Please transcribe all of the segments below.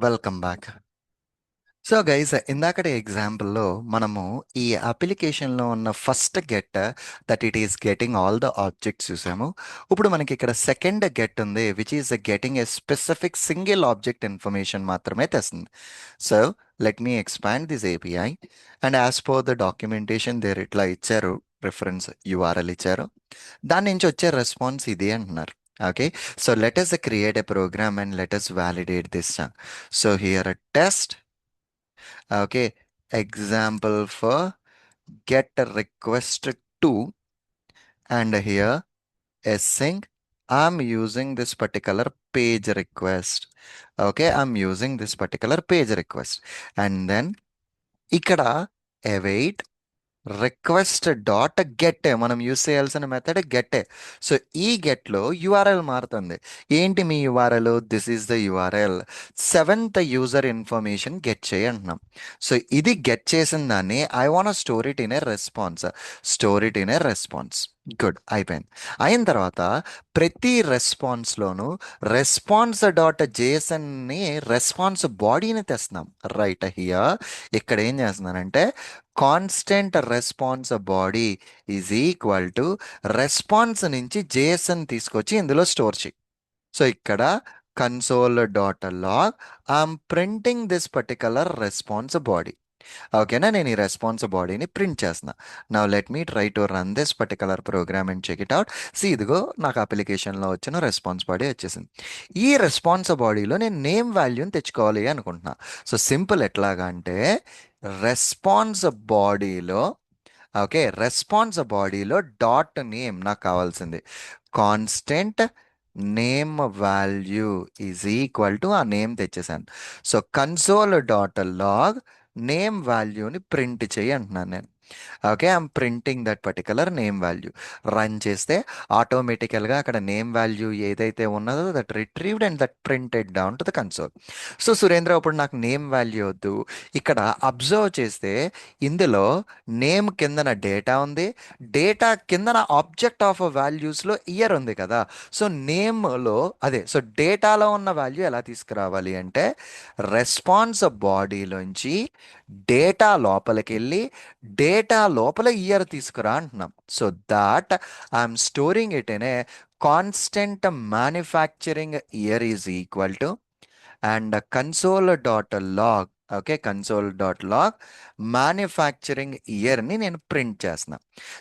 Welcome back. So guys, ఇందాకటి ఎగ్జాంపుల్లో మనము ఈ అప్లికేషన్లో ఉన్న first get that it is getting all the objects చూసాము. ఇప్పుడు మనకి ఇక్కడ సెకండ్ గెట్ ఉంది which is getting a specific single object information మాత్రమే తెస్తుంది. So let me expand this API and as per the documentation there ఇట్లా ఇచ్చారు, reference URL ఇచ్చారు, దాని నుంచి వచ్చే రెస్పాన్స్ ఇది అంటున్నారు. Okay, so let us create a program and let us validate this. So here a test. Okay, example for get a request to, and here a sync. I'm using this particular page request. Okay, I'm using this particular page request, and then ikkada await request dot get మనం use చేయాల్సిన method get. So ఈ గెట్లో URL మారుతుంది. ఏంటి మీ URL? This is the URL. Seventh user information get చేయి అంటున్నాం. So ఇది గెట్ చేసిన దాన్ని I want store it in a response. Store it in a response. Good, అయిపోయింది. అయిన తర్వాత ప్రతి రెస్పాన్స్లోనూ రెస్పాన్స్ డాట్ జేసన్ని రెస్పాన్స్ బాడీని తెస్తున్నాం. రైట్ హియర్ ఇక్కడ ఏం చేస్తున్నానంటే constant response body is equal to response నుంచి జేఎస్ఎన్ తీసుకొచ్చి ఇందులో స్టోర్ చేయి. సో ఇక్కడ console dot log I'm printing this particular response body. ఓకేనా, నేను ఈ రెస్పాన్స్ బాడీని ప్రింట్ చేస్తున్నా. Now let me try to run this particular program and check it out. See ఇదిగో నాకు అప్లికేషన్లో వచ్చిన రెస్పాన్స్ బాడీ వచ్చేసింది. ఈ రెస్పాన్స్ బాడీలో నేను నేమ్ వాల్యూని తెచ్చుకోవాలి అనుకుంటున్నా. సో సింపుల్ ఎట్లాగా అంటే రెస్పాన్స్ బాడీలో, ఓకే, రెస్పాన్స్ బాడీలో డాట్ నేమ్ నాకు కావాల్సింది. Constant name value is equal to ఆ నేమ్ తెచ్చేసాను. So console dot log name వాల్యూని ప్రింట్ చేయి అంటున్నాను నేను. Okay, I'm printing that particular name value. Run చేస్తే ఆటోమేటికల్గా అక్కడ నేమ్ వాల్యూ ఏదైతే ఉన్నదో that retrieved and that printed down to the console. So Surendra, ఇప్పుడు నాకు నేమ్ వాల్యూ వద్దు. ఇక్కడ అబ్జర్వ్ చేస్తే ఇందులో నేమ్ కిందన డేటా ఉంది, డేటా కిందన ఆబ్జెక్ట్ ఆఫ్ వాల్యూస్లో ఇయర్ ఉంది కదా. సో నేమ్లో అదే, సో డేటాలో ఉన్న వాల్యూ ఎలా తీసుకురావాలి అంటే రెస్పాన్స్ బాడీలోంచి డేటా లోపలికి వెళ్ళి డేటా లోపల ఇయర్ తీసుకురా అంటున్నాం. So that I'm storing it in a constant manufacturing year is equal to and console dot log. Okay, console dot log manufacturing ఇయర్ని నేను ప్రింట్ చేస్తున్నా.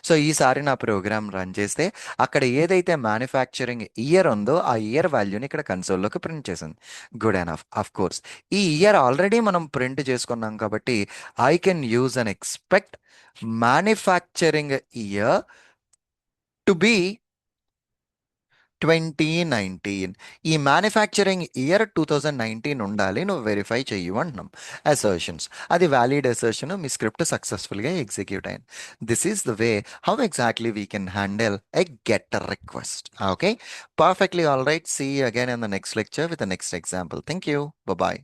సో ఈసారి నా ప్రోగ్రామ్ రన్ చేస్తే అక్కడ ఏదైతే మ్యానుఫ్యాక్చరింగ్ ఇయర్ ఉందో ఆ ఇయర్ వాల్యూని ఇక్కడ కన్సోల్లోకి ప్రింట్ చేసింది. Good enough. ఆఫ్ కోర్స్ ఈ ఇయర్ ఆల్రెడీ మనం ప్రింట్ చేసుకున్నాం కాబట్టి I can use and expect manufacturing year to be 2019. ఈ మ్యానుఫ్యాక్చరింగ్ ఇయర్ 2019 ఉండాలి, నువ్వు వెరిఫై చెయ్యు అంటున్నాం. అసర్షన్స్, అది వ్యాలిడ్ అసర్షన్, మీ స్క్రిప్ట్ సక్సెస్ఫుల్గా ఎగ్జిక్యూట్ అయింది. This is the way how exactly we can handle a get request. Okay, perfectly all right. See again in the next lecture with the next example. Thank you. Bye.